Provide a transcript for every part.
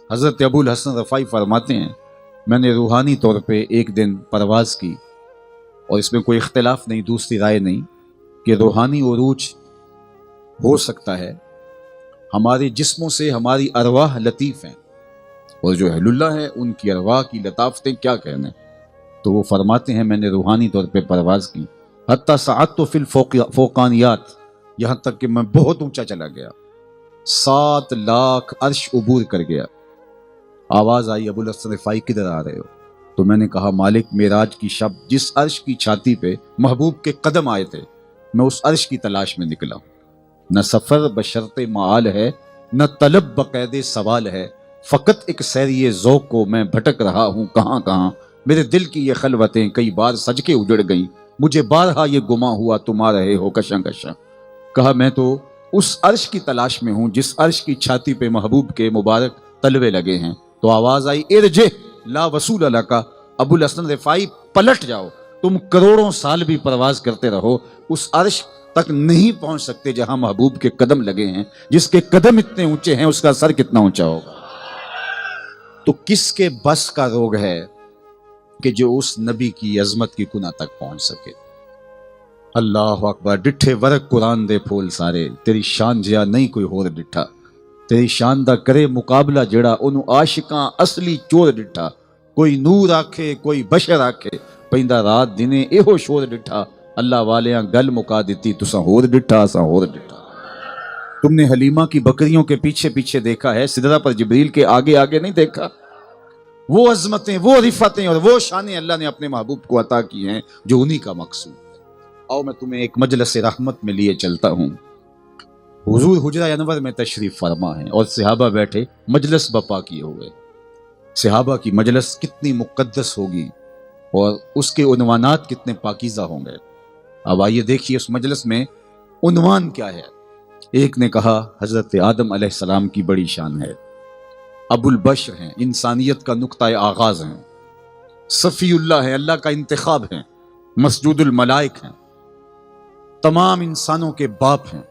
حضرت ابو الحسن رفاعی فرماتے ہیں میں نے روحانی طور پہ ایک دن پرواز کی، اور اس میں کوئی اختلاف نہیں، دوسری رائے نہیں کہ روحانی عروج ہو سکتا ہے۔ ہمارے جسموں سے ہماری ارواح لطیف ہیں، اور جو اہل اللہ ہے ان کی ارواح کی لطافتیں کیا کہنے۔ تو وہ فرماتے ہیں میں نے روحانی طور پہ پرواز کی، حتیٰ سعدت فی الفوقانیات، یہاں تک کہ میں بہت اونچا چلا گیا، 7 لاکھ عرش عبور کر گیا۔ آواز آئی ابو الحسن رفاعی کدھر آ رہے ہو؟ تو میں نے کہا مالک معراج کی شب جس عرش کی چھاتی پہ محبوب کے قدم آئے تھے میں اس عرش کی تلاش میں نکلا ہوں۔ نہ سفر بشرط معال ہے، نہ طلب بقید سوال ہے، فقط ایک سیری ذوق کو میں بھٹک رہا ہوں کہاں کہاں۔ میرے دل کی یہ خلوتیں کئی بار سج کے اجڑ گئیں، مجھے بارہا یہ گما ہوا تم آ رہے ہو کشاں کشاں۔ کہا میں تو اس عرش کی تلاش میں ہوں جس عرش کی چھاتی پہ محبوب کے مبارک تلوے لگے ہیں۔ تو آواز آئی ارجع لا وصول لک، ابو الحسن رفاعی پلٹ جاؤ، تم کروڑوں سال بھی پرواز کرتے رہو اس عرش تک نہیں پہنچ سکتے جہاں محبوب کے قدم لگے ہیں۔ جس کے قدم اتنے اونچے ہیں اس کا سر کتنا اونچا ہوگا۔ تو کس کے بس کا روگ ہے کہ جو اس نبی کی عظمت کی کنہ تک پہنچ سکے؟ اللہ اکبر۔ ڈٹھے ورق قرآن دے پھول سارے، تیری شان جیا نہیں کوئی ہور ڈٹھا، تیری شان دا کرے مقابلہ جڑا انہوں عاشقاں اصلی چور ڈٹھا۔ کوئی نور آکھے کوئی بشر آکھے، پیندا رات دنے ایہو شور ڈٹھا، اللہ والیاں گل مکا دیتی تساں ہور ڈٹھا اساں ہور ڈٹھا۔ تم نے حلیمہ کی بکریوں کے پیچھے پیچھے دیکھا ہے، سدرہ پر جبریل کے آگے آگے نہیں دیکھا۔ وہ عظمتیں، وہ رفعتیں اور وہ شانیں اللہ نے اپنے محبوب کو عطا کی ہیں جو انہی کا مقصود ہے۔ آؤ میں تمہیں ایک مجلس رحمت میں لیے چلتا ہوں۔ حضور حجرہ انور میں تشریف فرما ہے اور صحابہ بیٹھے مجلس بپا کیے ہوئے۔ صحابہ کی مجلس کتنی مقدس ہوگی اور اس کے عنوانات کتنے پاکیزہ ہوں گے۔ اب آئیے دیکھیے اس مجلس میں عنوان کیا ہے۔ ایک نے کہا حضرت آدم علیہ السلام کی بڑی شان ہے، ابو البشر ہیں، انسانیت کا نقطہ آغاز ہیں، صفی اللہ ہیں، اللہ کا انتخاب ہیں، مسجود الملائک ہیں، تمام انسانوں کے باپ ہیں۔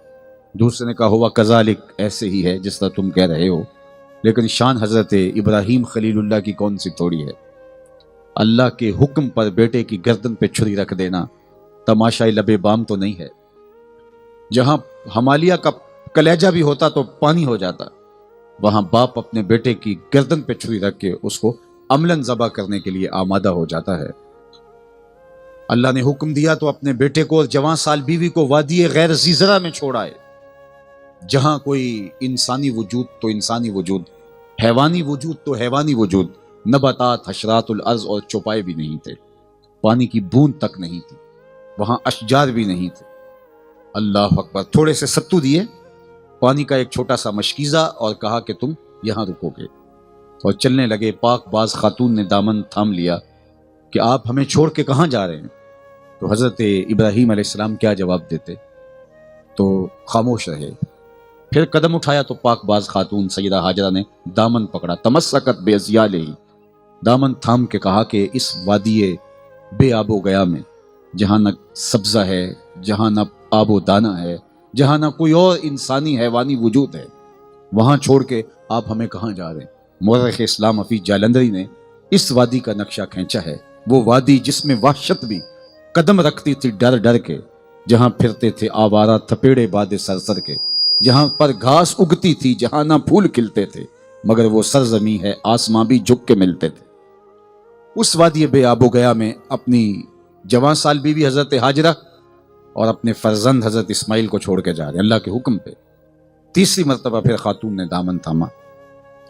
دوسرے نے کہا ہوا کذالک، ایسے ہی ہے جس طرح تم کہہ رہے ہو، لیکن شان حضرت ابراہیم خلیل اللہ کی کون سی تھوڑی ہے۔ اللہ کے حکم پر بیٹے کی گردن پہ چھری رکھ دینا تماشائی لبے بام تو نہیں ہے۔ جہاں ہمالیہ کا کلیجہ بھی ہوتا تو پانی ہو جاتا، وہاں باپ اپنے بیٹے کی گردن پہ چھری رکھ کے اس کو عملاً ذبح کرنے کے لیے آمادہ ہو جاتا ہے۔ اللہ نے حکم دیا تو اپنے بیٹے کو اور جوان سال بیوی کو وادی غیر ذی زرع میں چھوڑ آئے، جہاں کوئی انسانی وجود تو انسانی وجود، حیوانی وجود تو حیوانی وجود، نباتات، حشرات الارض اور چوپائے بھی نہیں تھے، پانی کی بوند تک نہیں تھی، وہاں اشجار بھی نہیں تھے۔ اللہ اکبر۔ تھوڑے سے ستو دیے، پانی کا ایک چھوٹا سا مشکیزہ، اور کہا کہ تم یہاں رکو گے، اور چلنے لگے۔ پاک باز خاتون نے دامن تھام لیا کہ آپ ہمیں چھوڑ کے کہاں جا رہے ہیں؟ تو حضرت ابراہیم علیہ السلام کیا جواب دیتے؟ تو خاموش رہے۔ پھر قدم اٹھایا تو پاک باز خاتون سیدہ ہاجرہ نے دامن پکڑا، تمسکت بے ازیالہ، دامن تھام کے کہا کہ اس وادی بے آب و گیا میں جہاں نہ سبزہ ہے، جہاں نہ آب و دانہ ہے، جہاں نہ کوئی اور انسانی حیوانی وجود ہے، وہاں چھوڑ کے آپ ہمیں کہاں جا رہے ہیں؟ مورخ اسلام حفیظ جالندری نے اس وادی کا نقشہ کھینچا ہے، وہ وادی جس میں وحشت بھی قدم رکھتی تھی ڈر ڈر کے، جہاں پھرتے تھے آوارہ تھپیڑے باد سرسر کے، جہاں پر گھاس اگتی تھی، جہاں نہ پھول کھلتے تھے، مگر وہ سرزمین ہے آسماں بھی جھک کے ملتے تھے۔ اس وادی بے آب و گیا میں اپنی جوان سال بیوی حضرت ہاجرہ اور اپنے فرزند حضرت اسماعیل کو چھوڑ کے جا رہے ہیں اللہ کے حکم پہ۔ تیسری مرتبہ پھر خاتون نے دامن تھاما،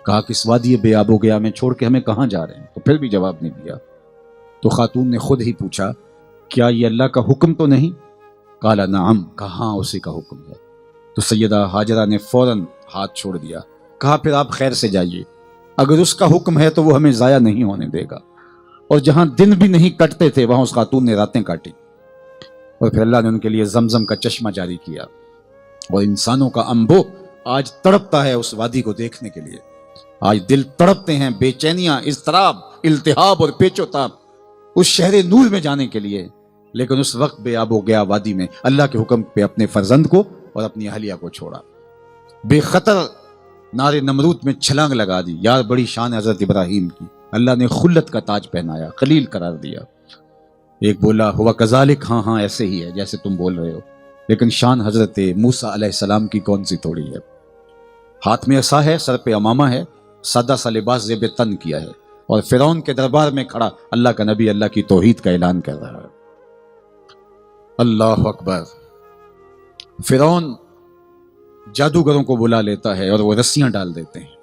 کہا کہ اس وادی بے آب و گیا میں چھوڑ کے ہمیں کہاں جا رہے ہیں؟ تو پھر بھی جواب نہیں دیا۔ تو خاتون نے خود ہی پوچھا کیا یہ اللہ کا حکم تو نہیں؟ قال نعم، کہاں اسی کا حکم ہے۔ تو سیدہ ہاجرہ نے فوراً ہاتھ چھوڑ دیا، کہا پھر آپ خیر سے جائیے، اگر اس کا حکم ہے تو وہ ہمیں ضائع نہیں ہونے دے گا۔ اور جہاں دن بھی نہیں کٹتے تھے وہاں اس خاتون نے راتیں کاٹی، اور پھر اللہ نے ان کے لیے زمزم کا چشمہ جاری کیا، اور انسانوں کا انبو آج تڑپتا ہے اس وادی کو دیکھنے کے لیے۔ آج دل تڑپتے ہیں، بے چینیاں، اضطراب، التہاب اور پیچ و تاب اس شہر نور میں جانے کے لیے، لیکن اس وقت بے آب و گیا وادی میں اللہ کے حکم پہ اپنے فرزند کو اور اپنی اہلیہ کو چھوڑا۔ بے خطر نار نمرود میں چھلانگ لگا دی. یار بڑی شان حضرت ابراہیم کی, اللہ نے خلت کا تاج پہنایا, خلیل قرار دیا. ایک بولا ہوا کذالک, ہاں ہاں ایسے ہی ہے جیسے تم بول رہے ہو, لیکن شان حضرت موسیٰ علیہ السلام کی کون سی تھوڑی ہے. ہاتھ میں عصا ہے, سر پہ امامہ ہے, سادہ سا لباس زیب تن کیا ہے, اور فرعون کے دربار میں کھڑا اللہ کا نبی اللہ کی توحید کا اعلان کر رہا ہے. اللہ اکبر. فرعون جادوگروں کو بلا لیتا ہے اور وہ رسیاں ڈال دیتے ہیں,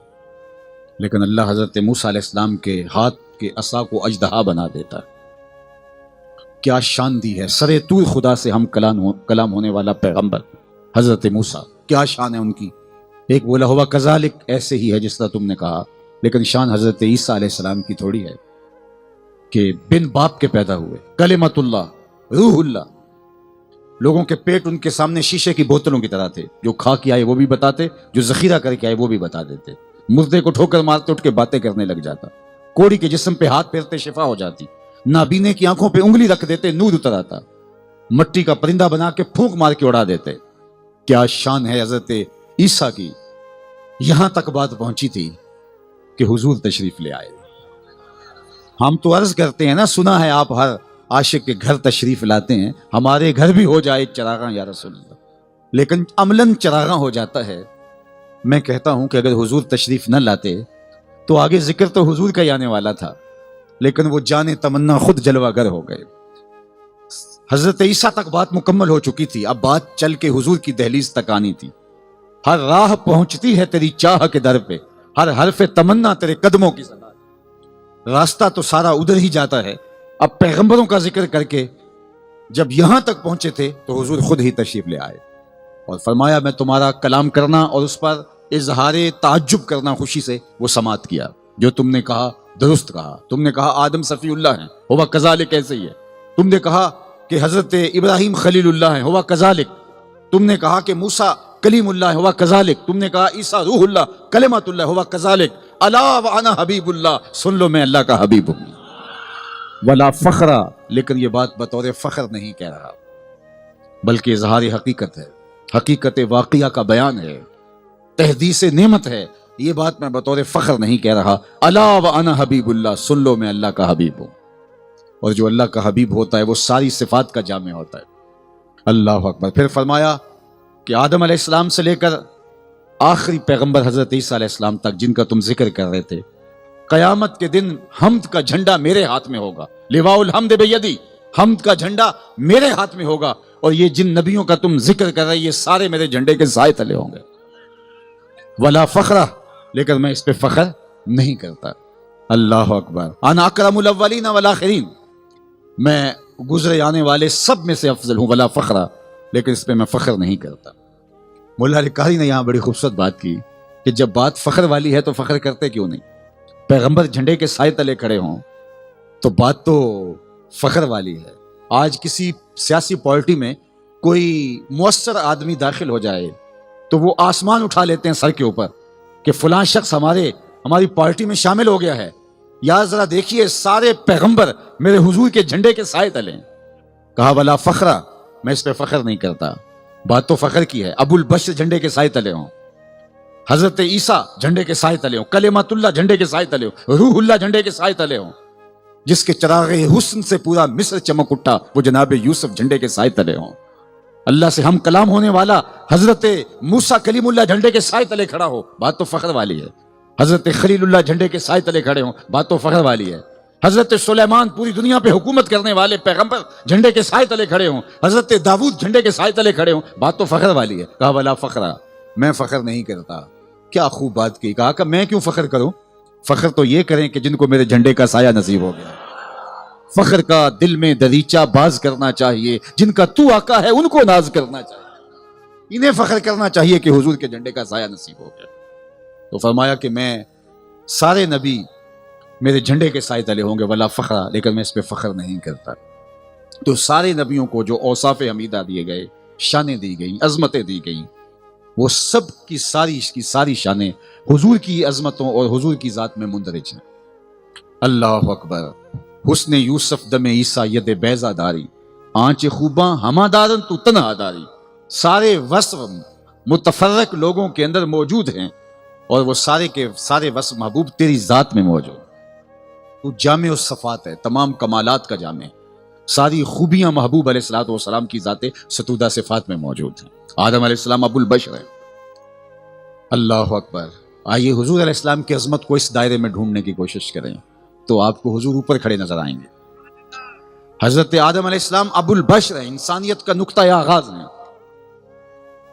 لیکن اللہ حضرت موسیٰ علیہ السلام کے ہاتھ کے عصا کو اژدہا بنا دیتا ہے. کیا شان دی ہے سر طور خدا سے ہم کلام ہونے والا پیغمبر حضرت موسیٰ, کیا شان ہے ان کی. ایک بولا ہوا کذالک, ایسے ہی ہے جس طرح تم نے کہا, لیکن شان حضرت عیسیٰ علیہ السلام کی تھوڑی ہے کہ بن باپ کے پیدا ہوئے, کلمت اللہ, روح اللہ. لوگوں کے پیٹ ان کے سامنے شیشے کی بوتلوں کی طرح تھے, جو کھا کے آئے وہ بھی بتاتے, جو ذخیرہ کر کے آئے وہ بھی بتا دیتے. مردے کو ٹھوکر مارتے اٹھ کے باتیں کرنے لگ جاتا, کوڑی کے جسم پہ ہاتھ پھیرتے شفا ہو جاتی, نابینے کی آنکھوں پہ انگلی رکھ دیتے نور اتر آتا, مٹی کا پرندہ بنا کے پھونک مار کے اڑا دیتے. کیا شان ہے حضرت عیسیٰ کی. یہاں تک بات پہنچی تھی کہ حضور تشریف لے آئے. ہم تو عرض کرتے ہیں نا, سنا ہے آپ ہر عاشق کے گھر تشریف لاتے ہیں, ہمارے گھر بھی ہو جائے چراغاں یا رسول اللہ, لیکن عملاً چراغاں ہو جاتا ہے. میں کہتا ہوں کہ اگر حضور تشریف نہ لاتے تو آگے ذکر تو حضور کا ہی آنے والا تھا, لیکن وہ جانے تمنا خود جلوہ گر ہو گئے. حضرت عیسیٰ تک بات مکمل ہو چکی تھی, اب بات چل کے حضور کی دہلیز تک آنی تھی. ہر راہ پہنچتی ہے تیری چاہ کے در پہ, ہر حرف تمنا تیرے قدموں کی صدا. راستہ تو سارا ادھر ہی جاتا ہے. اب پیغمبروں کا ذکر کر کے جب یہاں تک پہنچے تھے تو حضور خود ہی تشریف لے آئے اور فرمایا میں تمہارا کلام کرنا اور اس پر اظہار تعجب کرنا خوشی سے وہ سماعت کیا. جو تم نے کہا درست کہا. تم نے کہا آدم صفی اللہ ہیں, ہوا کذالک ایسے ہی ہے. تم نے کہا کہ حضرت ابراہیم خلیل اللہ ہیں, ہوا کذالک. تم نے کہا کہ موسیٰ کلیم اللہ ہے, ہوا کذالک. تم نے کہا عیسیٰ روح اللہ کلمت اللہ, ہوا کذالک. الا وانا حبیب اللہ, سن لو میں اللہ کا حبیب ہوں. ولا فخرا, لیکن یہ بات بطور فخر نہیں کہہ رہا, بلکہ اظہار حقیقت ہے, حقیقت واقعہ کا بیان ہے, تحدیث نعمت ہے. یہ بات میں بطور فخر نہیں کہہ رہا. الا وانا حبیب اللہ, سن لو میں اللہ کا حبیب ہوں. اور جو اللہ کا حبیب ہوتا ہے وہ ساری صفات کا جامع ہوتا ہے. اللہ اکبر. پھر فرمایا کہ آدم علیہ السلام سے لے کر آخری پیغمبر حضرت عیسیٰ علیہ السلام تک جن کا تم ذکر کر رہے تھے, قیامت کے دن حمد کا جھنڈا میرے ہاتھ میں ہوگا. لواء الحمد بیدی, حمد کا جھنڈا میرے ہاتھ میں ہوگا, اور یہ جن نبیوں کا تم ذکر کر رہے یہ سارے میرے جھنڈے کے سائے تلے ہوں گے. ولا فخرہ, لیکن میں اس پہ فخر نہیں کرتا. اللہ اکبر. انا اکرم الاولین والآخرین, میں گزرے آنے والے سب میں سے افضل ہوں. ولا فخرہ, لیکن اس پہ میں فخر نہیں کرتا. مولا علی قاری نے یہاں بڑی خوبصورت بات کی کہ جب بات فخر والی ہے تو فخر کرتے کیوں نہیں. پیغمبر جھنڈے کے سائے تلے کھڑے ہوں تو بات تو فخر والی ہے. آج کسی سیاسی پارٹی میں کوئی مؤثر آدمی داخل ہو جائے تو وہ آسمان اٹھا لیتے ہیں سر کے اوپر کہ فلاں شخص ہماری پارٹی میں شامل ہو گیا ہے. یا ذرا دیکھیے سارے پیغمبر میرے حضور کے جھنڈے کے سائے تلے. کہا ولا فخرہ, میں اس پہ فخر نہیں کرتا. بات تو فخر کی ہے. ابو البشر جھنڈے کے سائے تلے ہوں, حضرت عیسیٰ جھنڈے کے سائے تلے ہوں, کلمت اللہ جھنڈے کے سائے تلے ہوں, روح اللہ جھنڈے کے سائے تلے ہوں. جس کے چراغ حسن سے پورا مصر چمک اٹھا وہ جناب یوسف جھنڈے کے سائے تلے ہوں. اللہ سے ہم کلام ہونے والا حضرت موسیٰ کلیم اللہ جھنڈے کے سائے تلے کھڑا ہو, بات تو فخر والی ہے. حضرت خلیل اللہ جھنڈے کے سائے تلے کھڑے ہوں, بات تو فخر والی ہے. حضرت سلیمان پوری دنیا پہ حکومت کرنے والے پیغمبر جھنڈے کے سائے تلے کھڑے ہوں, حضرت داؤد جھنڈے کے سائے تلے کھڑے ہوں, بات تو فخر والی ہے. کہا ولا فخرہ, میں فخر نہیں کرتا. کیا خوب بات کی. کہا کہ میں کیوں فخر کروں. فخر تو یہ کریں کہ جن کو میرے جھنڈے کا سایہ نصیب ہو گیا. فخر کا دل میں دریچہ باز کرنا چاہیے, جن کا تو آقا ہے ان کو ناز کرنا چاہیے. انہیں فخر کرنا چاہیے کہ حضور کے جھنڈے کا سایہ نصیب ہو گیا. تو فرمایا کہ میں سارے نبی میرے جھنڈے کے سائے تلے ہوں گے. ولا فخرہ, لیکن میں اس پہ فخر نہیں کرتا. تو سارے نبیوں کو جو اوصاف حمیدہ دیے گئے, شانیں دی گئیں, عظمتیں دی گئیں, وہ سب کی ساری شانیں حضور کی عظمتوں اور حضور کی ذات میں مندرج ہیں. اللہ اکبر. حسن یوسف دم عیسیٰ ید بیضا داری, آنچ خوباں ہما دارن تو تنہا داری. سارے وصف متفرق لوگوں کے اندر موجود ہیں, اور وہ سارے کے سارے وصف محبوب تیری ذات میں موجود. تو جامع الصفات ہے، تمام کمالات کا جامع ہے. ساری خوبیاں محبوب علیہ الصلوۃ والسلام کی ذات ستودہ صفات میں موجود ہیں. آدم علیہ السلام ابو البشر ہے. اللہ اکبر. آئیے حضور علیہ السلام کی عظمت کو اس دائرے میں ڈھونڈنے کی کوشش کریں تو آپ کو حضور اوپر کھڑے نظر آئیں گے. حضرت آدم علیہ السلام ابو البشر ہیں، انسانیت کا نقطۂ آغاز ہیں.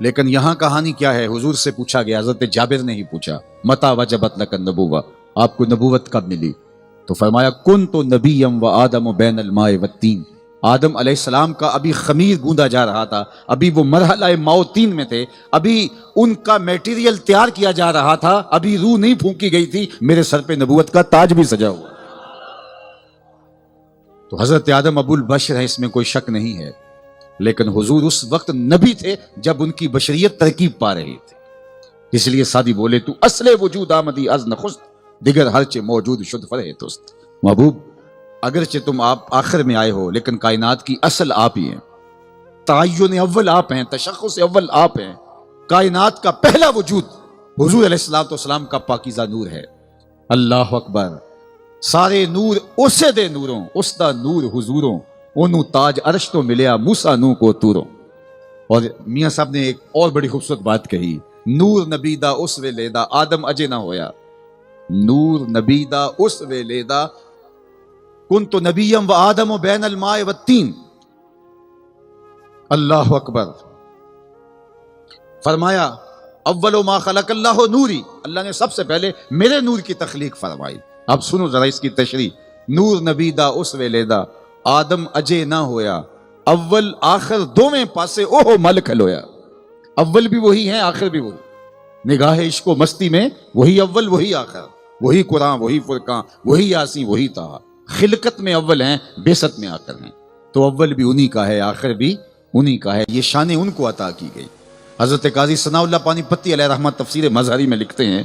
لیکن یہاں کہانی کیا ہے؟ حضور سے پوچھا گیا، حضرت جابر نے ہی پوچھا، متا وجبت لک النبوہ، آپ کو نبوت کب ملی؟ تو فرمایا کنت نبیم و آدم بین الماء والتین. آدم علیہ السلام کا ابھی خمیر گوندا جا رہا تھا، ابھی وہ مرحلہ موتین میں تھے، ابھی ان کا میٹیریل تیار کیا جا رہا تھا، ابھی روح نہیں پھونکی گئی تھی، میرے سر پہ نبوت کا تاج بھی سجا ہوا. تو حضرت آدم ابو البشر ہے، اس میں کوئی شک نہیں ہے. لیکن حضور اس وقت نبی تھے جب ان کی بشریت ترکیب پا رہی تھی. اس لیے سادی بولے تو اصل وجود آمدی از نخست، دیگر ہرچے موجود شد فرہ توست. محبوب اگرچہ تم آپ آخر میں آئے ہو لیکن کائنات کی اصل آپ ہی ہیں، تعین اول آپ ہیں، تشخص اول آپ ہیں. کائنات کا پہلا وجود حضور علیہ الصلوۃ والسلام کا پاکیزہ نور ہے. اللہ اکبر. سارے نور اسے دے نوروں، اس دا نور حضوروں، اونوں تاج عرش تو ملیا موسیٰ نو کو توروں. اور میاں صاحب نے ایک اور بڑی خوبصورت بات کہی، نور نبی دا اس ویلے دا آدم اجے نہ ہویا. نور نبی دا اس ویلے دا کنت نبیم و آدم بین الماء والتین. اللہ اکبر. فرمایا اول ما خلق اللہ نوری، اللہ نے سب سے پہلے میرے نور کی تخلیق فرمائی. اب سنو ذرا اس کی تشریح. نور نبی دا اس ویلے دا آدم اجے نہ ہویا، اول آخر دوویں پاسے اوہ مل کھلویا. اول بھی وہی ہیں، آخر بھی وہی. نگاہ عشق و مستی میں وہی اول وہی آخر، وہی قرآن وہی فرقان وہی یاسین وہی طہ. خلقت میں اول ہیں، بیست میں آخر ہیں. تو اول بھی انہی کا ہے، آخر بھی انہی کا ہے. یہ شان ان کو عطا کی گئی. حضرت قاضی ثناء اللہ پانی پتی علیہ رحمت تفسیر مظہری میں لکھتے ہیں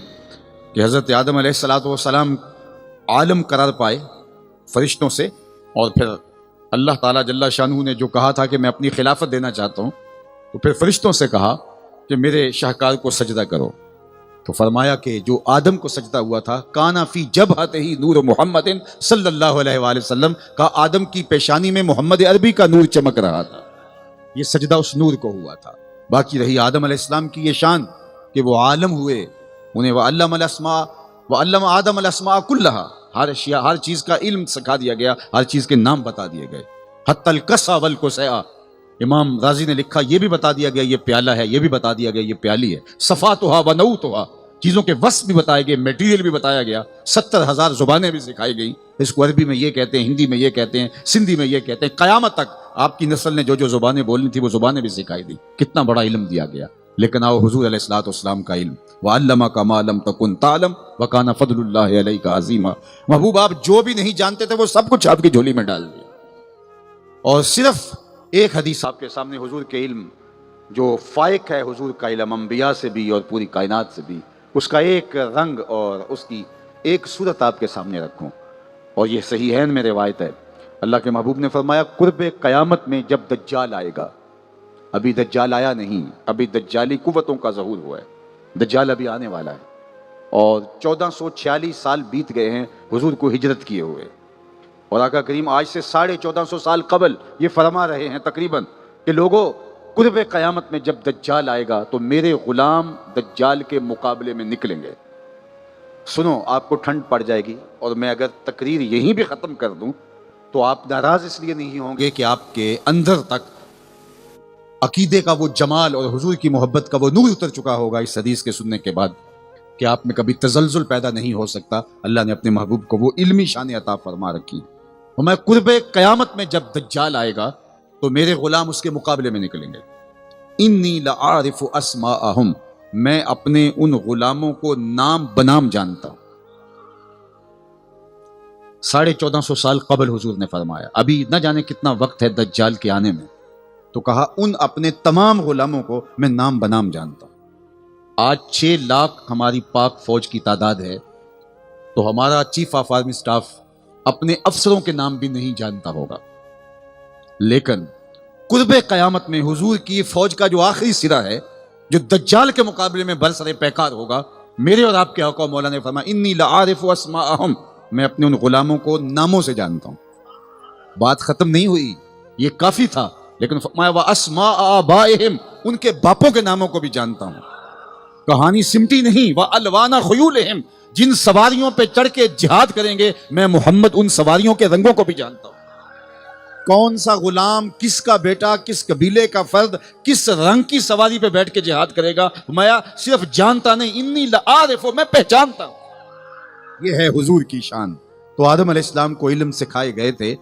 کہ حضرت آدم علیہ الصلوۃ والسلام عالم قرار پائے فرشتوں سے، اور پھر اللہ تعالیٰ جل شانہ نے جو کہا تھا کہ میں اپنی خلافت دینا چاہتا ہوں، تو پھر فرشتوں سے کہا کہ میرے شاہکار کو سجدہ کرو. تو فرمایا کہ جو آدم کو سجدہ ہوا تھا، کانا فی جبہتہ نور محمد صلی اللہ علیہ وآلہ وسلم، کا آدم کی پیشانی میں محمد عربی کا نور چمک رہا تھا. یہ سجدہ اس نور کو ہوا تھا. باقی رہی آدم علیہ السلام کی یہ شان کہ وہ عالم ہوئے، انہیں وعلم الاسماء وعلم آدم الاسماء کلہا، ہر چیز کا علم سکھا دیا گیا، ہر چیز کے نام بتا دیے گئے. حتی الکسا والکسیٰ، امام رازی نے لکھا یہ بھی بتا دیا گیا یہ پیالہ ہے، یہ بھی بتا دیا گیا یہ پیالی ہے. صفاتہا ونعوتہا، چیزوں کے وصف بھی بتائے گئے، میٹیریل بھی بتایا گیا. 70,000 زبانیں بھی سکھائی گئی. اس کو عربی میں یہ کہتے ہیں، ہندی میں یہ کہتے ہیں، سندھی میں یہ کہتے ہیں. قیامت تک آپ کی نسل نے جو جو زبانیں بولنی تھی وہ زبانیں بھی سکھائی دی. کتنا بڑا علم دیا گیا. لیکن آؤ حضور علیہ الصلوۃ والسلام کا علم، وعلمک ما لم تکن تعلم وکان فضل اللہ علیک عظیما. محبوب آپ جو بھی نہیں جانتے تھے وہ سب کچھ آپ کی جھولی میں ڈال دیا. اور صرف ایک حدیث آپ کے سامنے، حضور کے علم جو فائق ہے، حضور کا علم انبیاء سے بھی اور پوری کائنات سے بھی، اس کا ایک رنگ اور اس کی ایک صورت آپ کے سامنے رکھوں. اور یہ صحیحین میں روایت ہے، اللہ کے محبوب نے فرمایا قرب قیامت میں جب دجال آئے گا، ابھی دجال آیا نہیں، ابھی دجالی قوتوں کا ظہور ہوا ہے، دجال ابھی آنے والا ہے. اور 1446 سال بیت گئے ہیں حضور کو ہجرت کیے ہوئے، اور آقا کریم آج سے 1450 سال قبل یہ فرما رہے ہیں تقریباً کہ لوگوں قرب قیامت میں جب دجال آئے گا تو میرے غلام دجال کے مقابلے میں نکلیں گے. سنو آپ کو ٹھنڈ پڑ جائے گی، اور میں اگر تقریر یہیں بھی ختم کر دوں تو آپ ناراض اس لیے نہیں ہوں گے کہ آپ کے اندر تک عقیدے کا وہ جمال اور حضور کی محبت کا وہ نور اتر چکا ہوگا اس حدیث کے سننے کے بعد کہ آپ میں کبھی تزلزل پیدا نہیں ہو سکتا. اللہ نے اپنے محبوب کو وہ علمی شان عطا فرما رکھی. اور میں قرب قیامت میں جب دجال آئے گا تو میرے غلام اس کے مقابلے میں نکلیں گے. انی لعارف اسماءہم، میں اپنے ان غلاموں کو نام بنام جانتا ہوں. 1450 سال قبل حضور نے فرمایا، ابھی نہ جانے کتنا وقت ہے دجال کے آنے میں، تو کہا ان اپنے تمام غلاموں کو میں نام بنام جانتا ہوں. آج 6 لاکھ ہماری پاک فوج کی تعداد ہے، تو ہمارا چیف آف آرمی سٹاف اپنے افسروں کے نام بھی نہیں جانتا ہوگا. لیکن قرب قیامت میں حضور کی فوج کا جو آخری سرا ہے، جو دجال کے مقابلے میں برسر پیکار ہوگا، میرے اور آپ کے آقا مولا نے فرمایا انی لعارف اسماءہم، میں اپنے ان غلاموں کو ناموں سے جانتا ہوں۔ بات ختم نہیں ہوئی، یہ کافی تھا، لیکن فرمایا واسماء آبائہم، ان کے باپوں کے ناموں کو بھی جانتا ہوں۔ کہانی سمٹی نہیں، والوان خیولہم، جن سواریوں پہ چڑھ کے جہاد کریں گے میں محمد ان سواریوں کے رنگوں کو بھی جانتا ہوں۔ کون سا غلام، کس کا بیٹا، کس قبیلے کا فرد کس رنگ کی سواری پہ بیٹھ کے جہاد کرے گا، میں صرف جانتا نہیں، انی لعارف، میں پہچانتا ہوں۔ یہ ہے حضور کی شان۔ تو آدم علیہ السلام کو علم سکھائے گئے تھے،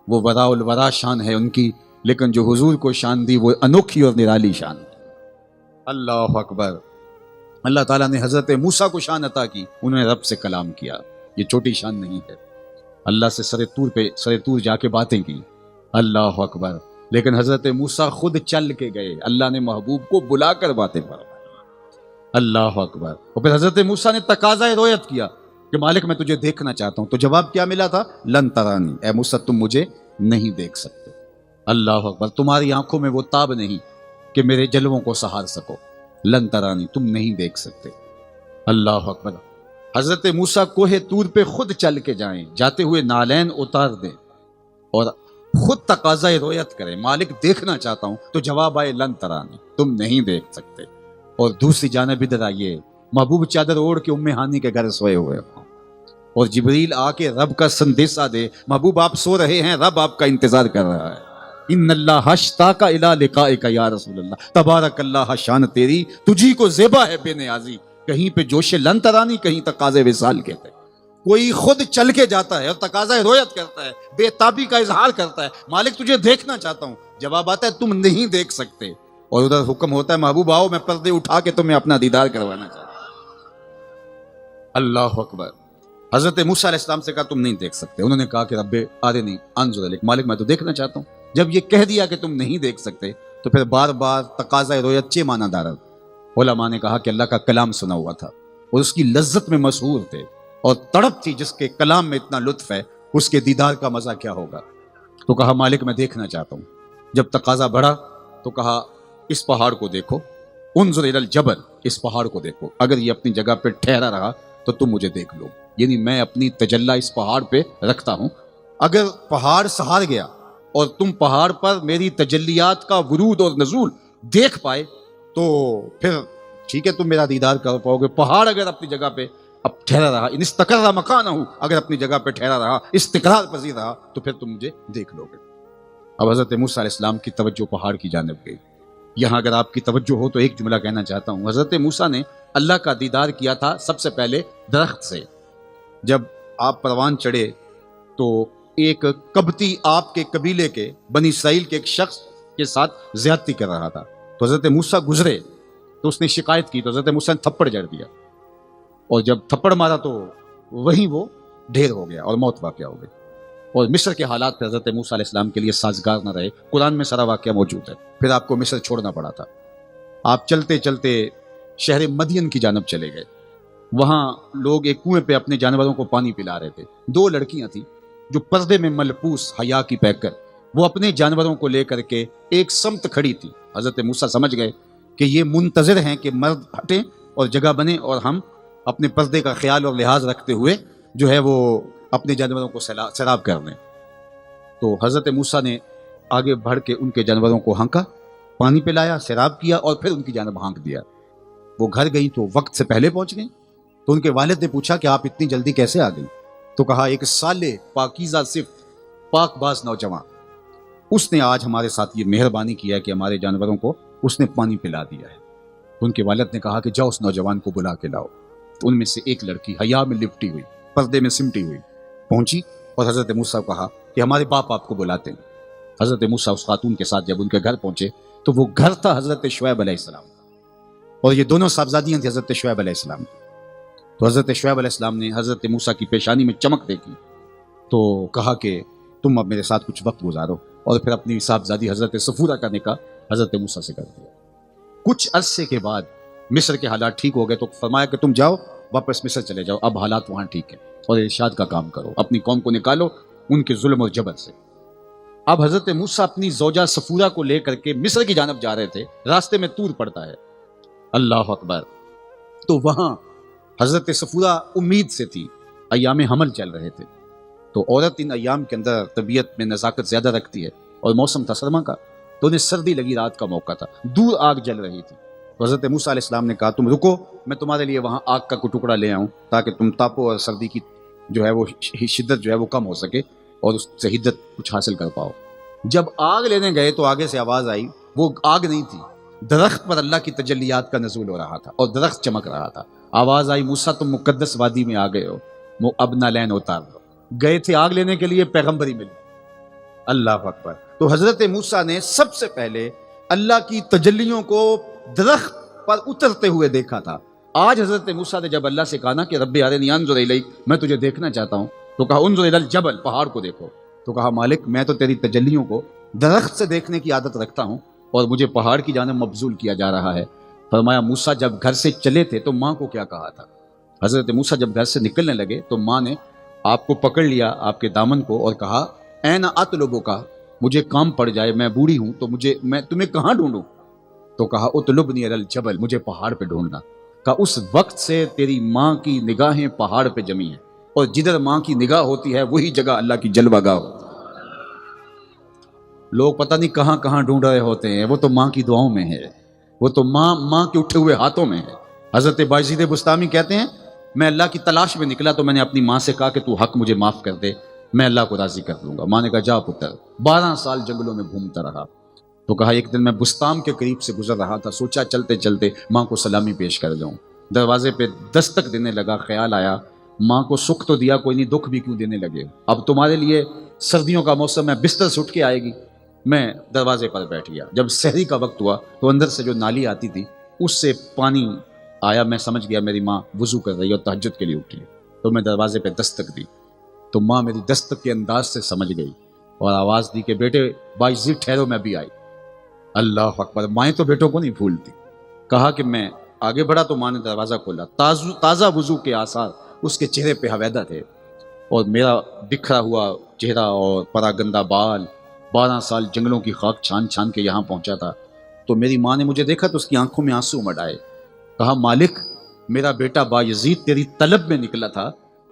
وہ وراء الورا شان ہے ان کی، لیکن جو حضور کو شان دی وہ انوکھی اور نرالی شان ہے۔ اللہ اکبر۔ اللہ تعالیٰ نے حضرت موسیٰ کو شان عطا کی، انہوں نے رب سے کلام کیا، یہ چھوٹی شان نہیں ہے۔ اللہ سے سر طور جا کے باتیں کی، اللہ اکبر۔ لیکن حضرت موسیٰ خود چل کے گئے، اللہ نے محبوب کو بلا کر باتیں فرمائی، اللہ اکبر۔ اور پھر حضرت موسیٰ نے تقاضۂ رؤیت کیا کہ مالک میں تجھے دیکھنا چاہتا ہوں، تو جواب کیا ملا تھا؟ لن ترانی، اے موسیٰ تم مجھے نہیں دیکھ سکتے، اللہ اکبر، تمہاری آنکھوں میں وہ تاب نہیں کہ میرے جلووں کو سہار سکو، لن ترانی، تم نہیں دیکھ سکتے، اللہ اکبر۔ حضرت موسیٰ کوہ طور پہ خود چل کے جائیں، جاتے ہوئے نالین اتار دیں اور خود تقاضۂ رؤیت کریں، مالک دیکھنا چاہتا ہوں، تو جواب آئے لن ترانی، تم نہیں دیکھ سکتے۔ اور دوسری جانب ادھر آئیے، محبوب چادر اوڑھ کے ام ہانی کے گھر سوئے ہوئے ہوں، اور جبریل آ کے رب کا سندیسہ دے، محبوب آپ سو رہے ہیں، رب آپ کا انتظار کر رہا ہے، ان اللہ اشتاق الی لقائک یا رسول اللہ، تبارک اللہ، شان تیری تجھی کو زیبا ہے بے نیازی، کہیں پہ جوش لن ترانی، کہیں تقاضے وصال کہتے ہیں۔ کوئی خود چل کے جاتا ہے اور تقاضۂ رؤیت کرتا ہے، بے تابی کا اظہار کرتا ہے، مالک تجھے دیکھنا چاہتا ہوں، جواب آتا ہے تم نہیں دیکھ سکتے، اور ادھر حکم ہوتا ہے محبوب آؤ میں پردے اٹھا کے تمہیں اپنا دیدار کروانا چاہتا ہوں، اللہ اکبر۔ حضرت موسیٰ علیہ السلام سے کہا تم نہیں دیکھ سکتے، انہوں نے کہا کہ رب آرنی انظر الیک، مالک میں تو دیکھنا چاہتا ہوں۔ جب یہ کہہ دیا کہ تم نہیں دیکھ سکتے تو پھر بار بار تقاضۂ رؤیت چے معنی دارت۔ علماء نے کہا کہ اللہ کا کلام سنا ہوا تھا اور اس کی لذت میں مسحور تھے، اور تڑپ تھی جس کے کلام میں اتنا لطف ہے، اس کے دیدار کا مزہ کیا ہوگا۔ تو کہا مالک میں دیکھنا چاہتا ہوں۔ جب تقاضا بڑھا تو کہا اس پہاڑ کو دیکھو، انظر الی الجبل، اس پہاڑ کو دیکھو، اگر یہ اپنی جگہ پہ ٹھہرا رہا تو تم مجھے دیکھ لو، یعنی میں اپنی تجلی اس پہاڑ پہ رکھتا ہوں، اگر پہاڑ سہار گیا اور تم پہاڑ پر میری تجلیات کا ورود اور نزول دیکھ پائے تو پھر ٹھیک ہے، تم میرا دیدار کر پاؤ گے۔ پہاڑ اگر اپنی جگہ پہ اب ٹھہرا رہا، ان استقرا مکانہ، اگر اپنی جگہ پہ ٹھہرا رہا، استقرار پذیر رہا، تو پھر تم مجھے دیکھ لو گے۔ اب حضرت موسیٰ علیہ السلام کی توجہ پہاڑ کی جانب گئی۔ یہاں اگر آپ کی توجہ ہو تو ایک جملہ کہنا چاہتا ہوں۔ حضرت موسیٰ نے اللہ کا دیدار کیا تھا سب سے پہلے درخت سے۔ جب آپ پروان چڑھے تو ایک قبطی آپ کے قبیلے کے بنی اسرائیل کے ایک شخص کے ساتھ زیادتی کر رہا تھا، تو حضرت موسیٰ گزرے تو اس نے شکایت کی، تو حضرت موسیٰ نے تھپڑ جڑ دیا، اور جب تھپڑ مارا تو وہیں وہ ڈھیر ہو گیا اور موت واقع ہو گئی۔ اور مصر کے حالات پہ حضرت موسیٰ علیہ السلام کے لیے سازگار نہ رہے، قرآن میں سارا واقعہ موجود ہے، پھر آپ کو مصر چھوڑنا پڑا تھا۔ آپ چلتے چلتے شہر مدین کی جانب چلے گئے، وہاں لوگ ایک کنویں پہ اپنے جانوروں کو پانی پلا رہے تھے۔ دو لڑکیاں تھیں جو پردے میں ملبوس حیا کی پیکر، وہ اپنے جانوروں کو لے کر کے ایک سمت کھڑی تھی۔ حضرت موسیٰ سمجھ گئے کہ یہ منتظر ہیں کہ مرد ہٹیں اور جگہ بنے اور ہم اپنے پردے کا خیال اور لحاظ رکھتے ہوئے جو ہے وہ اپنے جانوروں کو سیراب کر لیں۔ تو حضرت موسیٰ نے آگے بڑھ کے ان کے جانوروں کو ہانکا، پانی پلایا، سیراب کیا، اور پھر ان کی جانب ہانک دیا۔ وہ گھر گئیں تو وقت سے پہلے پہنچ گئیں، تو ان کے والد نے پوچھا کہ آپ اتنی جلدی کیسے آ گئیں؟ تو کہا ایک صالح پاکیزہ صفت پاک باز نوجوان، اس نے آج ہمارے ساتھ یہ مہربانی کیا ہے کہ ہمارے جانوروں کو اس نے پانی پلا دیا ہے۔ تو ان کے والد نے کہا کہ جاؤ اس نوجوان کو بلا کے لاؤ۔ تو ان میں سے ایک لڑکی حیا میں لپٹی ہوئی، پردے میں سمٹی ہوئی پہنچی اور حضرت موسیٰ کو کہا کہ ہمارے باپ آپ کو بلاتے ہیں۔ حضرت موسیٰ اس خاتون کے ساتھ جب ان کے گھر پہنچے تو وہ گھر تھا حضرت شعیب علیہ السلام، اور یہ دونوں صاحبزادیاں تھیں حضرت شعیب علیہ السلام۔ تو حضرت شعیب علیہ السلام نے حضرت موسیٰ کی پیشانی میں چمک دیکھی تو کہا کہ تم اب میرے ساتھ کچھ وقت گزارو، اور پھر اپنی صاحبزادی حضرت صفورہ کا نکاح حضرت موسیٰ سے کر دیا۔ کچھ عرصے کے بعد مصر کے حالات ٹھیک ہو گئے تو فرمایا کہ تم جاؤ واپس مصر چلے جاؤ، اب حالات وہاں ٹھیک ہیں، اور ارشاد کا کام کرو، اپنی قوم کو نکالو ان کے ظلم اور جبر سے۔ اب حضرت موسیٰ اپنی زوجہ صفورہ کو لے کر کے مصر کی جانب جا رہے تھے، راستے میں طور پڑتا ہے، اللہ اکبر۔ تو وہاں حضرت صفورہ امید سے تھی، ایام حمل چل رہے تھے، تو عورت ان ایام کے اندر طبیعت میں نزاکت زیادہ رکھتی ہے، اور موسم تھا سرما کا، تو انہیں سردی لگی، رات کا موقع تھا، دور آگ جل رہی تھی، تو حضرت موسیٰ علیہ السلام نے کہا تم رکو، میں تمہارے لیے وہاں آگ کا کوئی ٹکڑا لے آؤں تاکہ تم تاپو، اور سردی کی جو ہے وہ شدت جو ہے وہ کم ہو سکے اور اس سے حدت کچھ حاصل کر پاؤ۔ جب آگ لینے گئے تو آگے سے آواز آئی، وہ آگ نہیں تھی، درخت پر اللہ کی تجلیات کا نزول ہو رہا تھا اور درخت چمک رہا تھا۔ آواز آئی، موسیٰ تم مقدس وادی میں آ گئے ہو، وہ اب نالین اتار دو۔ گئے تھے آگ لینے کے لیے، پیغمبری ملی۔ اللہ اکبر۔ تو حضرت موسیٰ نے سب سے پہلے اللہ کی تجلیوں کو درخت پر اترتے ہوئے دیکھا تھا۔ آج حضرت موسیٰ نے جب اللہ سے کہا نا کہ رب ارنی انظر الیک، میں تجھے دیکھنا چاہتا ہوں، تو کہا انظر الی الجبل، پہاڑ کو دیکھو، تو کہا مالک میں تو تیری تجلیوں کو درخت سے دیکھنے کی عادت رکھتا ہوں اور مجھے پہاڑ کی جانب مبذول کیا جا رہا ہے۔ فرمایا موسیٰ جب گھر سے چلے تھے تو ماں کو کیا کہا تھا؟ حضرت موسیٰ جب گھر سے نکلنے لگے تو ماں نے آپ کو پکڑ لیا، آپ کے دامن کو، اور کہا این اطلبک، مجھے کام پڑ جائے، میں بوڑھی ہوں تو میں تمہیں کہاں ڈھونڈوں؟ تو کہا اطلبنی علی الجبل، مجھے پہاڑ پہ ڈھونڈنا۔ کہا اس وقت سے تیری ماں کی نگاہیں پہاڑ پہ جمی ہیں، اور جدھر ماں کی نگاہ ہوتی ہے وہی جگہ اللہ کی جلوہ گاہ ہوتی ہے۔ لوگ پتہ نہیں کہاں کہاں ڈھونڈ رہے ہوتے ہیں، وہ تو ماں کی دعاؤں میں ہے، وہ تو ماں کے اٹھے ہوئے ہاتھوں میں ہے۔ حضرت بایزید بستامی کہتے ہیں میں اللہ کی تلاش میں نکلا تو میں نے اپنی ماں سے کہا کہ تو حق مجھے معاف کر دے، میں اللہ کو راضی کر دوں گا۔ ماں نے کہا جا پتر۔ 12 سال جنگلوں میں گھومتا رہا، تو کہا ایک دن میں بستام کے قریب سے گزر رہا تھا، سوچا چلتے چلتے ماں کو سلامی پیش کر جاؤں۔ دروازے پہ دستک دینے لگا، خیال آیا ماں کو سکھ تو دیا کوئی نہیں، دکھ بھی کیوں دینے لگے، اب تمہارے لیے سردیوں کا موسم ہے، بستر سے اٹھ کے آئے گی۔ میں دروازے پر بیٹھ گیا، جب سحری کا وقت ہوا تو اندر سے جو نالی آتی تھی اس سے پانی آیا، میں سمجھ گیا میری ماں وضو کر رہی ہے اور تہجد کے لیے اٹھی ہے، تو میں دروازے پہ دستک دی، تو ماں میری دستک کے انداز سے سمجھ گئی اور آواز دی کہ بیٹے بایزید ٹھہرو، میں بھی آئی۔ اللہ اکبر۔ مائیں تو بیٹوں کو نہیں بھولتی۔ کہا کہ میں آگے بڑھا تو ماں نے دروازہ کھولا، تازہ وضو کے آثار اس کے چہرے پہ حویدہ تھے، اور میرا بکھرا ہوا چہرہ اور پراگندہ بال، 12 سال جنگلوں کی خاک چھان چھان کے یہاں پہنچا تھا۔ تو میری ماں نے مجھے دیکھا تو اس کی آنکھوں میں آنسو مڑ آئے۔ کہا مالک میرا بیٹا بایزید تیری طلب میں نکلا تھا،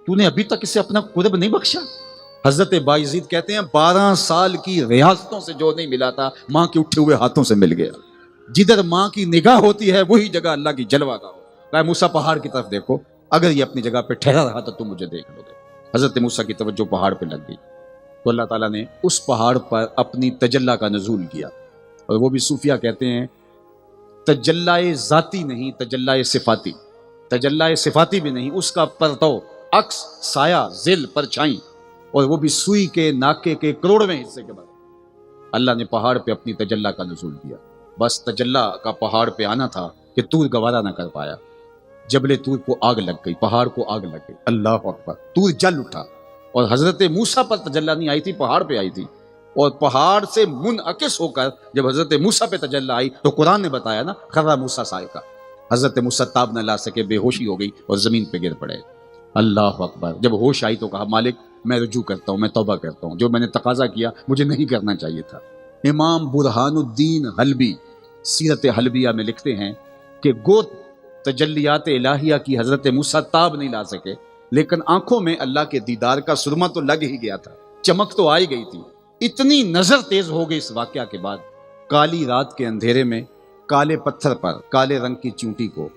تو نے ابھی تک اسے اپنا قرب نہیں بخشا۔ حضرت بایزید کہتے ہیں 12 سال کی ریاستوں سے جو نہیں ملا تھا ماں کے اٹھے ہوئے ہاتھوں سے مل گیا۔ جدھر ماں کی نگاہ ہوتی ہے وہی جگہ اللہ کی جلوہ گاہ ہو۔ کہا موسیٰ پہاڑ کی طرف دیکھو، اگر یہ اپنی جگہ پہ ٹھہرا رہا تو تم مجھے دیکھ لو گے۔ حضرت موسیٰ کی توجہ پہاڑ پہ لگ گئی، تو اللہ تعالیٰ نے اس پہاڑ پر اپنی تجلی کا نزول کیا، اور وہ بھی صوفیہ کہتے ہیں تجلی ذاتی نہیں، تجلی صفاتی، تجلی صفاتی بھی نہیں، اس کا پرتو، عکس، سایہ، ظل، پرچھائی، اور وہ بھی سوئی کے ناکے کے کروڑویں حصے کے بعد اللہ نے پہاڑ پہ اپنی تجلی کا نزول کیا۔ بس تجلی کا پہاڑ پہ آنا تھا کہ طور گوارا نہ کر پایا، جبل طور کو آگ لگ گئی، پہاڑ کو آگ لگ گئی، اللہ اکبر، طور جل اٹھا، اور حضرت موسیٰ پر تجلی نہیں آئی تھی، پہاڑ پہ آئی تھی، اور پہاڑ سے منعکس ہو کر جب حضرت موسیٰ پہ تجلی آئی تو قرآن نے بتایا نا خرّ موسیٰ صاعقہ، حضرت موسیٰ تاب نہ لا سکے، بے ہوشی ہو گئی اور زمین پہ گر پڑے۔ اللہ اکبر۔ جب ہوش آئی تو کہا مالک میں رجوع کرتا ہوں، میں توبہ کرتا ہوں، جو میں نے تقاضا کیا مجھے نہیں کرنا چاہیے تھا۔ امام برہان الدین حلبی سیرت حلبیہ میں لکھتے ہیں کہ گو تجلیات الہیہ کی حضرت موسیٰ تاب نہیں لا سکے، لیکن آنکھوں میں اللہ کے دیدار کا سرما تو لگ ہی گیا تھا، چمک تو آئی گئی تھی۔ اتنی نظر تیز ہو گئی اس واقعہ کے بعد، کالی رات کے اندھیرے میں کالے پتھر پر کالے رنگ کی چونٹی کو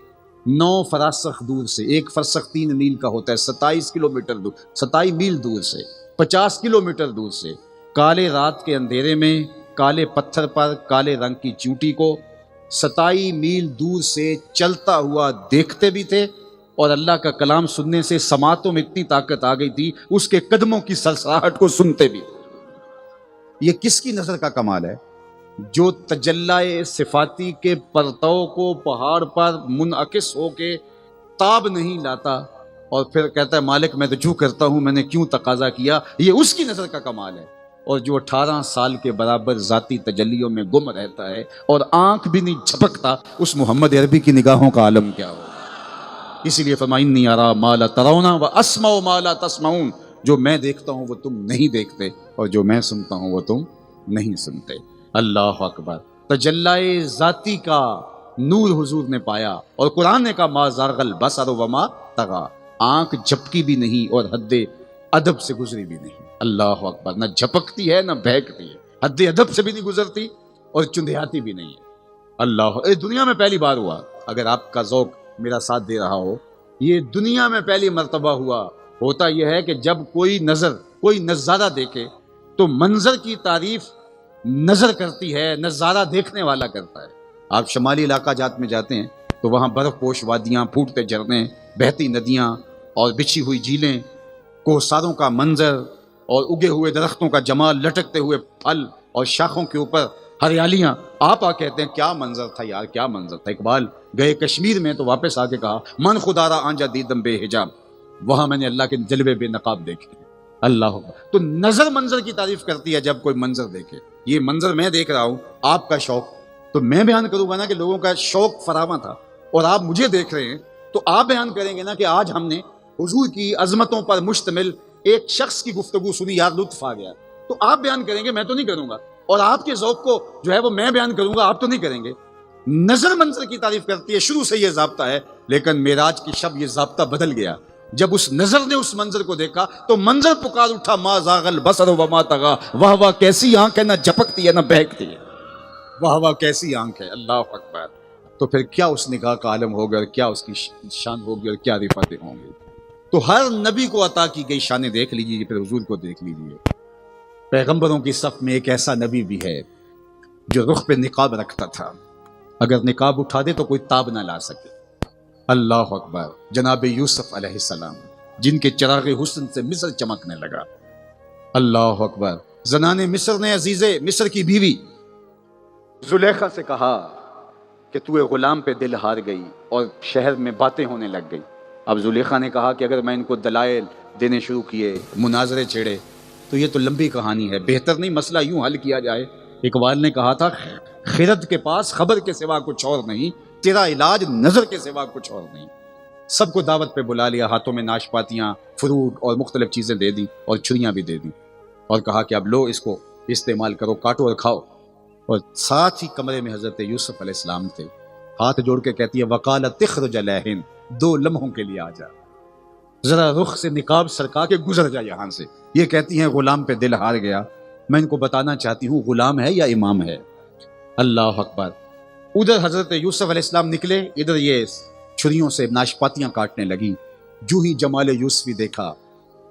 9 فراسخ دور سے، 1 فرسخ 3 میل کا ہوتا ہے، 27 کلومیٹر دور، 27 میل دور سے، 50 کلومیٹر دور سے، کالے رات کے اندھیرے میں کالے پتھر پر کالے رنگ کی چونٹی کو 27 میل دور سے چلتا ہوا دیکھتے بھی تھے، اور اللہ کا کلام سننے سے سماعتوں میں اتنی طاقت آ گئی تھی اس کے قدموں کی سرسراہٹ کو سنتے بھی۔ یہ کس کی نظر کا کمال ہے؟ جو تجلی صفاتی کے پرتو کو پہاڑ پر منعکس ہو کے تاب نہیں لاتا اور پھر کہتا ہے مالک میں رجوع کرتا ہوں، میں نے کیوں تقاضا کیا، یہ اس کی نظر کا کمال ہے۔ اور جو 18 سال کے برابر ذاتی تجلیوں میں گم رہتا ہے اور آنکھ بھی نہیں جھپکتا، اس محمد عربی کی نگاہوں کا عالم کیا ہو۔ اسی لیے فرمایا انی ارا ما لا ترون واسمع ما لا تسمعون، جو میں دیکھتا ہوں وہ تم نہیں دیکھتے، اور جو میں سنتا ہوں وہ تم نہیں سنتے۔ اللہ اکبر۔ تجلی ذاتی کا نور حضور نے پایا، اور قرآن نے کہا ما زاغ البصر وما طغى، آنکھ جھپکی بھی نہیں اور حد ادب سے گزری بھی نہیں۔ اللہ اکبر، نہ جھپکتی ہے نہ بہکتی ہے، حد ادب سے بھی نہیں گزرتی اور چندیاتی بھی نہیں ہے۔ اللہ، دنیا میں پہلی بار ہوا، اگر آپ کا ذوق میرا ساتھ دے رہا ہو، یہ دنیا میں پہلی مرتبہ ہوا۔ ہوتا یہ ہے کہ جب کوئی نظارہ دیکھے تو منظر کی تعریف نظر کرتی ہے، نظارہ دیکھنے والا کرتا ہے۔ آپ شمالی علاقہ جات میں جاتے ہیں تو وہاں برف پوش وادیاں، پھوٹتے جھرنے، بہتی ندیاں اور بچھی ہوئی جھیلیں، کوہساروں کا منظر اور اگے ہوئے درختوں کا جمال، لٹکتے ہوئے پھل اور شاخوں کے اوپر ہریالیاں۔ آپ کہتے ہیں کیا منظر تھا یار، کیا منظر تھا۔ اقبال گئے کشمیر میں تو واپس آ کے کہا من خدا را آنجا دیدم بے حجاب، وہاں میں نے اللہ کے جلوے بے نقاب دیکھے۔ اللہ، تو نظر منظر کی تعریف کرتی ہے جب کوئی منظر دیکھے۔ یہ منظر میں دیکھ رہا ہوں، آپ کا شوق تو میں بیان کروں گا نا کہ لوگوں کا شوق فراواں تھا، اور آپ مجھے دیکھ رہے ہیں تو آپ بیان کریں گے نا کہ آج ہم نے حضور کی عظمتوں پر مشتمل ایک شخص کی گفتگو سنی، یار لطف آ گیا، تو آپ بیان کریں گے، میں تو نہیں کروں گا، اور آپ کے ذوق کو جو ہے وہ میں بیان کروں گا، آپ تو نہیں کریں گے۔ نظر منظر کی تعریف کرتی ہے، شروع سے یہ ضابطہ ہے، لیکن معراج کی شب یہ ضابطہ بدل گیا۔ جب اس نظر نے اس منظر کو دیکھا تو منظر پکار اٹھا ما زاغ البصر وما طغى، واہ واہ کیسی آنکھ ہے، نہ جھپکتی ہے نہ بہکتی ہے، واہ واہ کیسی آنکھ ہے۔ اللہ اکبر، تو پھر کیا اس نگاہ کا عالم ہوگا، اور کیا اس کی شان ہوگی، اور کیا رفعتیں ہوں گی۔ تو ہر نبی کو عطا کی گئی شانیں دیکھ لیجیے، پھر حضور کو دیکھ لیجیے۔ پیغمبروں کی صف میں ایک ایسا نبی بھی ہے جو رخ پہ نقاب رکھتا تھا، اگر نقاب اٹھا دے تو کوئی تاب نہ لا سکے۔ اللہ اکبر، جناب یوسف علیہ السلام، جن کے چراغ حسن سے مصر چمکنے لگا۔ اللہ اکبر، زنان مصر نے عزیز مصر کی بیوی زلیخا سے کہا کہ تو غلام پہ دل ہار گئی، اور شہر میں باتیں ہونے لگ گئی۔ اب زلیخا نے کہا کہ اگر میں ان کو دلائل دینے شروع کیے، مناظرے چھیڑے، تو یہ تو لمبی کہانی ہے، بہتر نہیں مسئلہ یوں حل کیا جائے۔ اقبال نے کہا تھا خرد کے پاس خبر کے سوا کچھ اور نہیں، تیرا علاج نظر کے سوا کچھ اور نہیں۔ سب کو دعوت پہ بلا لیا، ہاتھوں میں ناشپاتیاں، فروٹ اور مختلف چیزیں دے دی، اور چھریاں بھی دے دی، اور کہا کہ اب لو اس کو استعمال کرو، کاٹو اور کھاؤ۔ اور ساتھ ہی کمرے میں حضرت یوسف علیہ السلام تھے۔ ہاتھ جوڑ کے کہتی ہے وقالت تخرج لہن، 2 لمحوں کے لیے آ جا، ذرا رخ سے نقاب سرکا کے گزر جا یہاں سے۔ یہ کہتی ہیں غلام پہ دل ہار گیا، میں ان کو بتانا چاہتی ہوں غلام ہے یا امام ہے۔ اللہ اکبر، ادھر حضرت یوسف علیہ السلام نکلے، ادھر یہ چھریوں سے ناشپاتیاں کاٹنے لگی۔ جو ہی جمال یوسفی دیکھا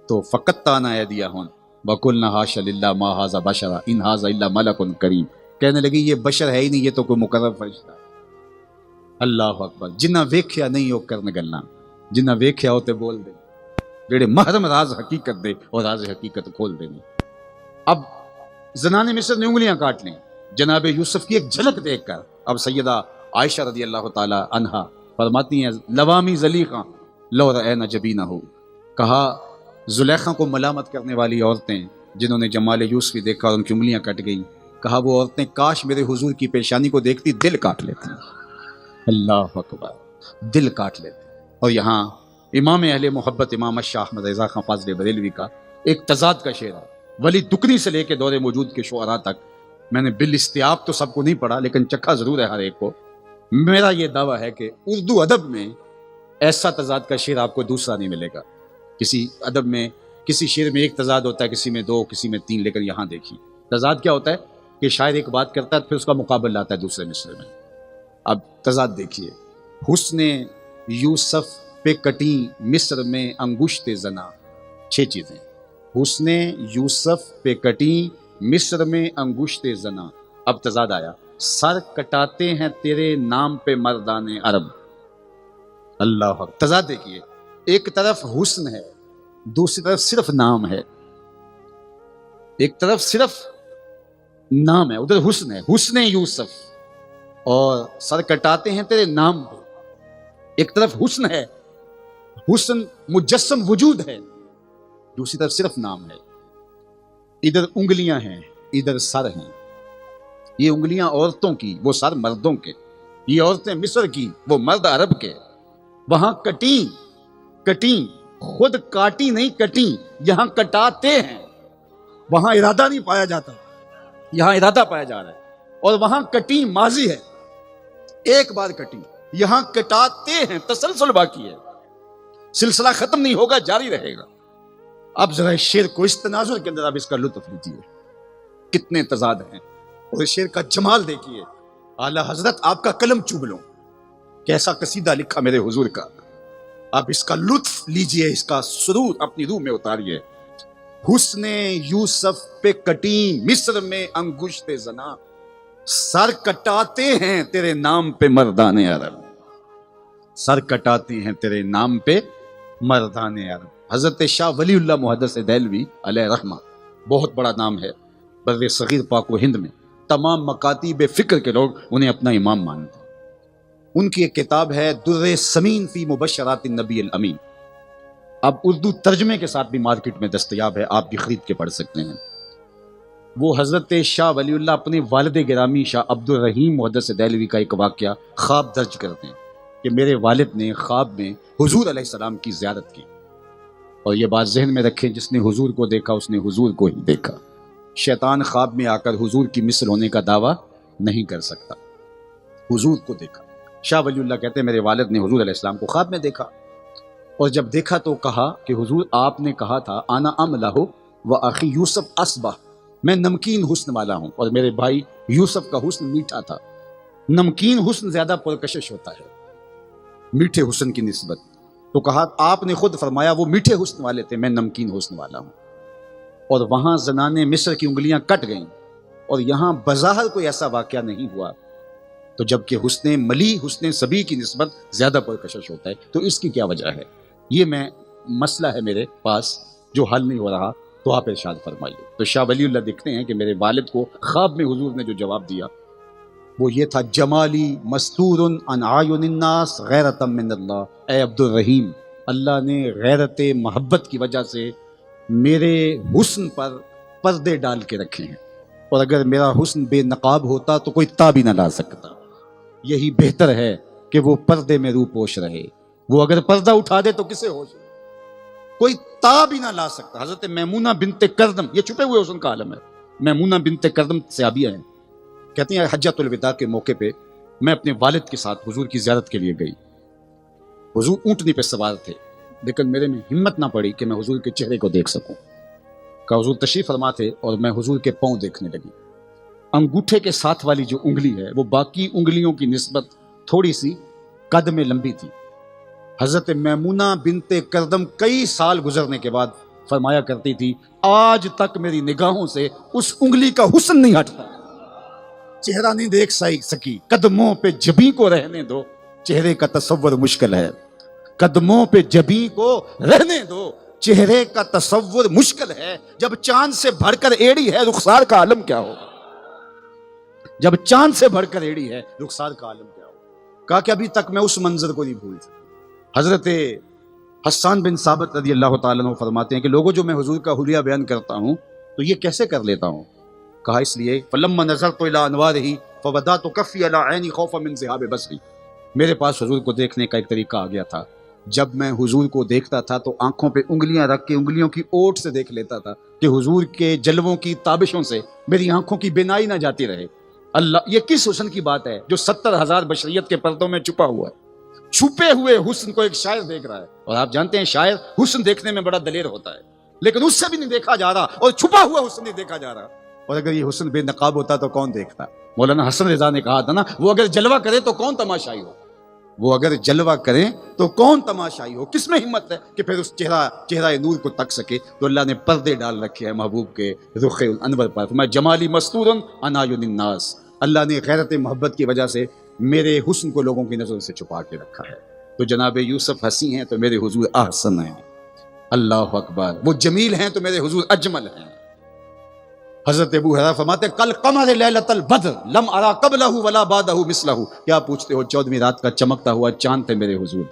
تو فقطعنا ایدیہن وقلنا حاشا للہ ما ھذا بشرا ان ھذا الا ملک کریم، کہنے لگی یہ بشر ہے ہی نہیں، یہ تو کوئی مقرب فرشتہ ہے۔ اللہ اکبر، جنہ ویکھیا نہیں ہو کرن گلاں، جنہ ویکھیا ہو تے بول دے، جڑے محرم راز حقیقت دے اور راز حقیقت کھول دے۔ اب زنان مصر نے انگلیاں کاٹ لیں جناب یوسف کی ایک جھلک دیکھ کر۔ اب سیدہ عائشہ رضی اللہ تعالی عنہا فرماتی ہیں لوامی زلیخا لو رأینا جبینہ، کہا زلیخا کو ملامت کرنے والی عورتیں جنہوں نے جمال یوسفی دیکھا اور ان کی انگلیاں کٹ گئیں، کہا وہ عورتیں کاش میرے حضور کی پیشانی کو دیکھتی دل کاٹ لیتی۔ اللہ اکبر، دل کاٹ لیتے۔ اور یہاں امام اہل محبت امام شاہ احمد رضا خان فاضل بریلوی کا ایک تضاد کا شعر ہے، ولی دکنی سے لے کے دور موجود کے شعراء تک۔ میں نے بالاستیاب تو سب کو نہیں پڑھا، لیکن چکھا ضرور ہے ہر ایک کو۔ میرا یہ دعویٰ ہے کہ اردو ادب میں ایسا تضاد کا شعر آپ کو دوسرا نہیں ملے گا۔ کسی ادب میں کسی شعر میں ایک تضاد ہوتا ہے، کسی میں 2، کسی میں 3، لیکن یہاں دیکھیے تضاد کیا ہوتا ہے کہ شاعر ایک بات کرتا ہے پھر اس کا مقابل لاتا ہے دوسرے مصرے میں۔ اب تضاد دیکھیے، حسن یوسف پہ کٹی مصر میں انگشت زنا، 6 چیزیں۔ حسن یوسف پہ کٹی مصر میں انگشت زنا۔ اب تضاد آیا، سر کٹاتے ہیں تیرے نام پہ مردان عرب۔ اللہ، تضاد دیکھیے، ایک طرف حسن ہے، دوسری طرف صرف نام ہے۔ ایک طرف صرف نام ہے، ادھر حسن ہے، حسن یوسف، اور سر کٹاتے ہیں تیرے نام پہ۔ ایک طرف حسن ہے، حسن مجسم وجود ہے، دوسری طرف صرف نام ہے۔ ادھر انگلیاں ہیں، ادھر سر ہیں۔ یہ انگلیاں عورتوں کی، وہ سر مردوں کے۔ یہ عورتیں مصر کی، وہ مرد عرب کے۔ وہاں کٹیں کٹیں، خود کاٹی نہیں کٹیں، یہاں کٹاتے ہیں۔ وہاں ارادہ نہیں پایا جاتا، یہاں ارادہ پایا جا رہا ہے۔ اور وہاں کٹیں ماضی ہے، ایک بار کٹیں، یہاں کٹاتے ہیں، تسلسل باقی ہے۔ سلسلہ ختم نہیں ہوگا، جاری رہے گا۔ اب ذرا اس شعر کو اس تناظر کے اندر اب اس کا لطف لیجیے، کتنے تضاد ہیں، اور اس شعر کا جمال دیکھیے۔ اعلیٰ حضرت آپ کا قلم چوب لوں، کیسا قصیدہ لکھا میرے حضور کا، آپ اس کا لطف لیجئے، اس کا سرور اپنی روح میں اتاریے۔ حسن یوسف پہ کٹی مصر میں انگشت زنا، سر کٹاتے ہیں تیرے نام پہ مردان عرب، سر کٹاتے ہیں تیرے نام پہ مردان عرب۔ حضرت شاہ ولی اللہ محدث دہلوی علیہ رحمہ، بہت بڑا نام ہے بر صغیر پاک و ہند میں، تمام مکاتب فکر کے لوگ انہیں اپنا امام مانتے ہیں۔ ان کی ایک کتاب ہے در ثمین فی مبشرات النبی الامین، اب اردو ترجمے کے ساتھ بھی مارکیٹ میں دستیاب ہے، آپ بھی خرید کے پڑھ سکتے ہیں۔ وہ حضرت شاہ ولی اللہ اپنے والد گرامی شاہ عبد الرحیم محدث دہلوی کا ایک واقعہ خواب درج کرتے ہیں کہ میرے والد نے خواب میں حضور علیہ السلام کی زیارت کی، اور یہ بات ذہن میں رکھیں، جس نے حضور کو دیکھا اس نے حضور کو ہی دیکھا۔ شیطان خواب میں آ کر حضور کی مثل ہونے کا دعویٰ نہیں کر سکتا، حضور کو دیکھا۔ شاہ ولی اللہ کہتے ہیں میرے والد نے حضور علیہ السلام کو خواب میں دیکھا، اور جب دیکھا تو کہا کہ حضور آپ نے کہا تھا انا املہ و اخی یوسف اصبح، میں نمکین حسن والا ہوں اور میرے بھائی یوسف کا حسن میٹھا تھا۔ نمکین حسن زیادہ پرکشش ہوتا ہے میٹھے حسن کی نسبت، تو کہا آپ نے خود فرمایا وہ میٹھے حسن والے تھے، میں نمکین حسن والا ہوں۔ اور وہاں زنانے مصر کی انگلیاں کٹ گئیں، اور یہاں بظاہر کوئی ایسا واقعہ نہیں ہوا، تو جبکہ حسن ملی حسن سبی کی نسبت زیادہ پرکشش ہوتا ہے، تو اس کی کیا وجہ ہے؟ یہ میں مسئلہ ہے میرے پاس جو حل نہیں ہو رہا، تو آپ ارشاد فرمائیے۔ تو شاہ ولی اللہ دیکھتے ہیں کہ میرے والد کو خواب میں حضور نے جو جواب دیا وہ یہ تھا، جمالی مستور عن اعین الناس غیرۃ من اللہ، اے عبد الرحیم، اللہ نے غیرت محبت کی وجہ سے میرے حسن پر پردے ڈال کے رکھے ہیں، اور اگر میرا حسن بے نقاب ہوتا تو کوئی تاب ہی نہ لا سکتا، یہی بہتر ہے کہ وہ پردے میں روپوش رہے، وہ اگر پردہ اٹھا دے تو کسے ہوش ہو، کوئی تاب ہی نہ لا سکتا۔ حضرت میمونہ بنت کردم، یہ چھپے ہوئے حسن کا عالم ہے، میمونہ بنت کردم صحابیہ ہیں، کہتے ہیں حجۃ الوداع کے موقع پہ میں اپنے والد کے ساتھ حضور کی زیارت کے لیے گئی، حضور اونٹنی پہ سوار تھے، لیکن میرے میں ہمت نہ پڑی کہ میں حضور کے چہرے کو دیکھ سکوں، کہ حضور تشریف فرما تھے، اور میں حضور کے پاؤں دیکھنے لگی۔ انگوٹھے کے ساتھ والی جو انگلی ہے وہ باقی انگلیوں کی نسبت تھوڑی سی قد میں لمبی تھی۔ حضرت میمونہ بنت کردم کئی سال گزرنے کے بعد فرمایا کرتی تھی، آج تک میری نگاہوں سے اس انگلی کا حسن نہیں ہٹتا، چہرہ نہیں دیکھ سکی، قدموں پہ جبیں کو رہنے دو، چہرے کا تصور مشکل ہے، قدموں پہ جبیں کو رہنے دو، چہرے کا تصور مشکل ہے، جب چاند سے بڑھ کر ایڑی ہے رخسار کا عالم کیا ہوگا، جب چاند سے بڑھ کر ایڑی ہے رخسار کا عالم کیا ہوگا۔ کہا کہ ابھی تک میں اس منظر کو نہیں بھول سکتا۔ حضرت حسان بن ثابت رضی اللہ تعالیٰ عنہ فرماتے ہیں کہ لوگوں جو میں حضور کا حلیہ بیان کرتا ہوں تو یہ کیسے کر لیتا ہوں؟ کہا اس لیے فلما نظرت الی انوارہ فودعت کفی علی عینی خوفا من ذہاب بصری، میرے پاس حضور کو دیکھنے کا ایک طریقہ آ گیا تھا، جب میں حضور کو دیکھتا تھا تو آنکھوں پہ انگلیاں رکھ کے انگلیوں کی اوٹ سے دیکھ لیتا تھا کہ حضور کے جلووں کی تابشوں سے میری آنکھوں کی بینائی نہ جاتی رہے۔ اللہ، یہ کس حسن کی بات ہے جو 70,000 بشریت کے پردوں میں چھپا ہوا ہے؟ چھپے ہوئے حسن کو ایک شاعر دیکھ رہا ہے، اور آپ جانتے ہیں شاعر حسن دیکھنے میں بڑا دلیر ہوتا ہے، لیکن اس سے بھی نہیں دیکھا جا رہا، اور چھپا ہوا حسن نہیں دیکھا جا رہا، اور اگر یہ حسن بے نقاب ہوتا تو کون دیکھتا؟ مولانا حسن رضا نے کہا تھا نا، وہ اگر جلوہ کرے تو کون تماشائی ہو، وہ اگر جلوہ کریں تو کون تماشائی ہو، کس میں ہمت ہے کہ پھر اس چہرہ نور کو تک سکے؟ تو اللہ نے پردے ڈال رکھے ہیں محبوب کے رخ انور پر، میں جمالی مستور عن اعین الناس، اللہ نے غیرت محبت کی وجہ سے میرے حسن کو لوگوں کی نظر سے چھپا کے رکھا ہے۔ تو جناب یوسف حسین ہیں تو میرے حضور احسن ہیں، اللہ اکبر، وہ جمیل ہیں تو میرے حضور اجمل ہیں۔ حضرت ابو ہریرہ فرماتے ہیں کل قمر لیلۃ البدر لم ارا قبلہ ولا بعدہ مثلہ، کیا پوچھتے ہو 14ویں رات کا چمکتا ہوا چاند تھے میرے حضور،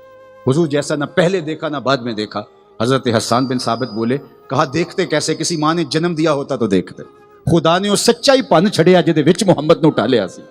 حضور جیسا نہ پہلے دیکھا نہ بعد میں دیکھا۔ حضرت حسان بن ثابت بولے، کہا دیکھتے کیسے، کسی ماں نے جنم دیا ہوتا تو دیکھتے، خدا نے وہ سچائی پن چھڑیا جہدے وچ محمد نو ٹالیا سی۔